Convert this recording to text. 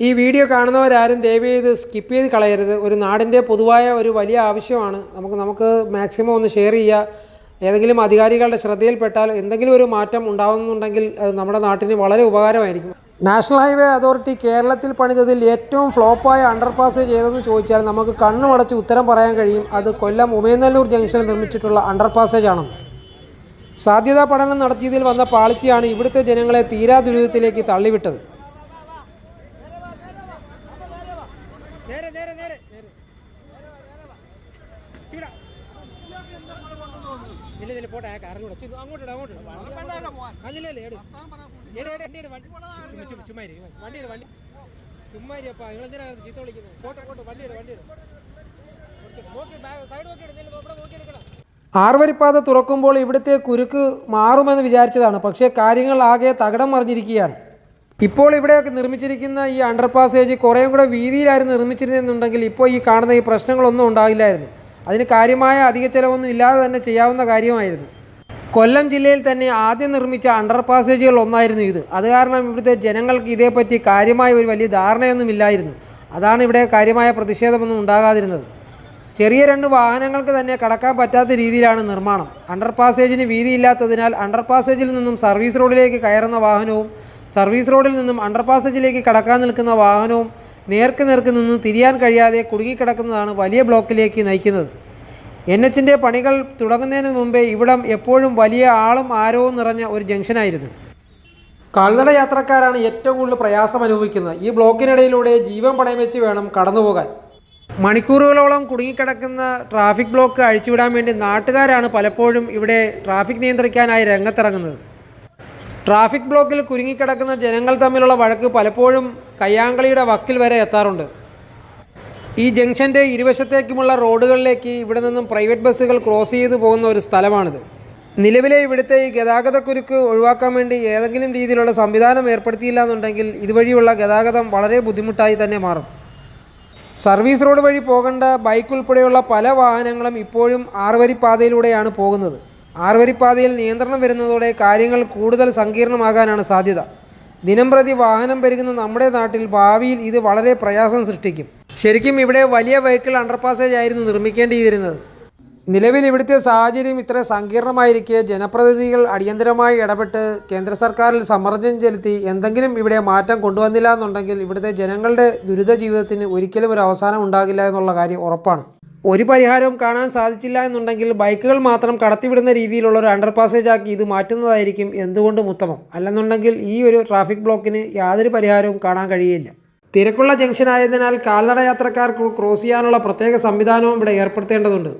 ഈ video കാണുന്നവരാരും ദയവേത് skip ചെയ്ത് കളയരുത്. ഒരു നാടിൻ്റെ പൊതുവായ ഒരു വലിയ ആവശ്യമാണ്. നമുക്ക് മാക്സിമം ഒന്ന് ഷെയർ ചെയ്യുക. ഏതെങ്കിലും അധികാരികളുടെ ശ്രദ്ധയിൽപ്പെട്ടാൽ എന്തെങ്കിലും ഒരു മാറ്റം ഉണ്ടാകുന്നുണ്ടെങ്കിൽ അത് നമ്മുടെ നാട്ടിന് വളരെ ഉപകാരമായിരിക്കും. നാഷണൽ ഹൈവേ അതോറിറ്റി കേരളത്തിൽ പണിതതിൽ ഏറ്റവും ഫ്ലോപ്പായ അണ്ടർപാസ് ചെയ്തതെന്ന് ചോദിച്ചാൽ നമുക്ക് കണ്ണുമടച്ച് ഉത്തരം പറയാൻ കഴിയും. അത് കൊല്ലം ഉമയനല്ലൂർ ജംഗ്ഷനിൽ നിർമ്മിച്ചിട്ടുള്ള അണ്ടർപാസേജ് ആണ്. സാധ്യതാ പഠനം നടത്തിയതിൽ വന്ന പാളിച്ചയാണ് ഇവിടുത്തെ ജനങ്ങളെ തീരാ ദുരിതത്തിലേക്ക് തള്ളിവിട്ടത്. ആറുവരിപ്പാത തുറക്കുമ്പോൾ ഇവിടുത്തെ കുരുക്ക് മാറുമെന്ന് വിചാരിച്ചതാണ്. പക്ഷേ കാര്യങ്ങൾ ആകെ തകിടം മറിഞ്ഞിരിക്കുകയാണ്. ഇപ്പോൾ ഇവിടെയൊക്കെ നിർമ്മിച്ചിരിക്കുന്ന ഈ അണ്ടർപാസേജ് കുറേയും കൂടെ വീതിയിലായിരുന്നു നിർമ്മിച്ചിരുന്നെന്നുണ്ടെങ്കിൽ ഇപ്പോൾ ഈ കാണുന്ന ഈ പ്രശ്നങ്ങളൊന്നും ഉണ്ടാകില്ലായിരുന്നു. അതിന് കാര്യമായ അധിക ചിലവൊന്നും ഇല്ലാതെ തന്നെ ചെയ്യാവുന്ന കാര്യമായിരുന്നു. കൊല്ലം ജില്ലയിൽ തന്നെ ആദ്യം നിർമ്മിച്ച അണ്ടർപാസേജുകൾ ഒന്നായിരുന്നു ഇത്. അത് കാരണം ഇവിടുത്തെ ജനങ്ങൾക്ക് ഇതേപ്പറ്റി കാര്യമായ ഒരു വലിയ ധാരണയൊന്നും ഇല്ലായിരുന്നു. അതാണ് ഇവിടെ കാര്യമായ പ്രതിഷേധമൊന്നും ഉണ്ടാകാതിരുന്നത്. ചെറിയ രണ്ട് വാഹനങ്ങൾക്ക് തന്നെ കടക്കാൻ പറ്റാത്ത രീതിയിലാണ് നിർമ്മാണം. അണ്ടർപാസേജിന് വീതിയില്ലാത്തതിനാൽ അണ്ടർപാസേജിൽ നിന്നും സർവീസ് റോഡിലേക്ക് കയറുന്ന വാഹനവും സർവീസ് റോഡിൽ നിന്നും അണ്ടർപാസേജിലേക്ക് കടക്കാൻ നിൽക്കുന്ന വാഹനവും നേർക്ക് നിന്ന് തിരിയാൻ കഴിയാതെ കുടുങ്ങിക്കിടക്കുന്നതാണ് വലിയ ബ്ലോക്കിലേക്ക് നയിക്കുന്നത്. NHൻ്റെ പണികൾ തുടങ്ങുന്നതിന് മുമ്പേ ഇവിടം എപ്പോഴും വലിയ ആളും ആരവവും നിറഞ്ഞ ഒരു ജംഗ്ഷനായിരുന്നു. കാൽനട യാത്രക്കാരാണ് ഏറ്റവും കൂടുതൽ പ്രയാസം അനുഭവിക്കുന്നത്. ഈ ബ്ലോക്കിനിടയിലൂടെ ജീവൻ പണയം വെച്ച് വേണം കടന്നുപോകാൻ. മണിക്കൂറുകളോളം കുടുങ്ങിക്കിടക്കുന്ന ട്രാഫിക് ബ്ലോക്ക് അഴിച്ചുവിടാൻ വേണ്ടി നാട്ടുകാരാണ് പലപ്പോഴും ഇവിടെ ട്രാഫിക് നിയന്ത്രിക്കാനായി രംഗത്തിറങ്ങുന്നത്. ട്രാഫിക് ബ്ലോക്കിൽ കുരുങ്ങിക്കിടക്കുന്ന ജനങ്ങൾ തമ്മിലുള്ള വഴക്ക് പലപ്പോഴും കയ്യാങ്കളിയുടെ വക്കിൽ വരെ എത്താറുണ്ട്. ഈ ജംഗ്ഷൻ്റെ ഇരുവശത്തേക്കുമുള്ള റോഡുകളിലേക്ക് ഇവിടെ നിന്നും പ്രൈവറ്റ് ബസ്സുകൾ ക്രോസ് ചെയ്ത് പോകുന്ന ഒരു സ്ഥലമാണിത്. നിലവിലെ ഇവിടുത്തെ ഈ ഗതാഗതക്കുരുക്ക് ഒഴിവാക്കാൻ വേണ്ടി ഏതെങ്കിലും രീതിയിലുള്ള സംവിധാനം ഏർപ്പെടുത്തിയില്ല എന്നുണ്ടെങ്കിൽ ഇതുവഴിയുള്ള ഗതാഗതം വളരെ ബുദ്ധിമുട്ടായി തന്നെ മാറും. സർവീസ് റോഡ് വഴി പോകേണ്ട ബൈക്ക് ഉൾപ്പെടെയുള്ള പല വാഹനങ്ങളും ഇപ്പോഴും ആറുവരിപ്പാതയിലൂടെയാണ് പോകുന്നത്. ആറുവരിപ്പാതയിൽ നിയന്ത്രണം വരുന്നതോടെ കാര്യങ്ങൾ കൂടുതൽ സങ്കീർണമാകാനാണ് സാധ്യത. ദിനംപ്രതി വാഹനം പെരുകുന്ന നമ്മുടെ നാട്ടിൽ ഭാവിയിൽ ഇത് വളരെ പ്രയാസം സൃഷ്ടിക്കും. ശരിക്കും ഇവിടെ വലിയ വെഹിക്കിൾ അണ്ടർപാസേജ് ആയിരുന്നു നിർമ്മിക്കേണ്ടിയിരുന്നത്. നിലവിൽ ഇവിടുത്തെ സാഹചര്യം ഇത്ര സങ്കീർണമായിരിക്കെ ജനപ്രതിനിധികൾ അടിയന്തരമായി ഇടപെട്ട് കേന്ദ്ര സർക്കാരിൽ സമ്മർദ്ദം ചെലുത്തി എന്തെങ്കിലും ഇവിടെ മാറ്റം കൊണ്ടുവന്നില്ല എന്നുണ്ടെങ്കിൽ ഇവിടുത്തെ ജനങ്ങളുടെ ദുരിത ജീവിതത്തിന് ഒരിക്കലും ഒരു അവസാനം ഉണ്ടാകില്ല എന്നുള്ള കാര്യം ഉറപ്പാണ്. ഒരു പരിഹാരവും കാണാൻ സാധിച്ചില്ല എന്നുണ്ടെങ്കിൽ ബൈക്കുകൾ മാത്രം കടത്തിവിടുന്ന രീതിയിലുള്ള ഒരു അണ്ടർപാസേജ് ആക്കി ഇത് മാറ്റുന്നതായിരിക്കും എന്തുകൊണ്ടും ഉത്തമം. അല്ലെന്നുണ്ടെങ്കിൽ ഈ ഒരു ട്രാഫിക് ബ്ലോക്കിന് യാതൊരു പരിഹാരവും കാണാൻ കഴിയില്ല. തിരക്കുള്ള ജംഗ്ഷൻ ആയതിനാൽ കാൽനട യാത്രക്കാർക്ക് ക്രോസ് ചെയ്യാനുള്ള പ്രത്യേക സംവിധാനവും ഇവിടെ ഏർപ്പെടുത്തേണ്ടതുണ്ട്.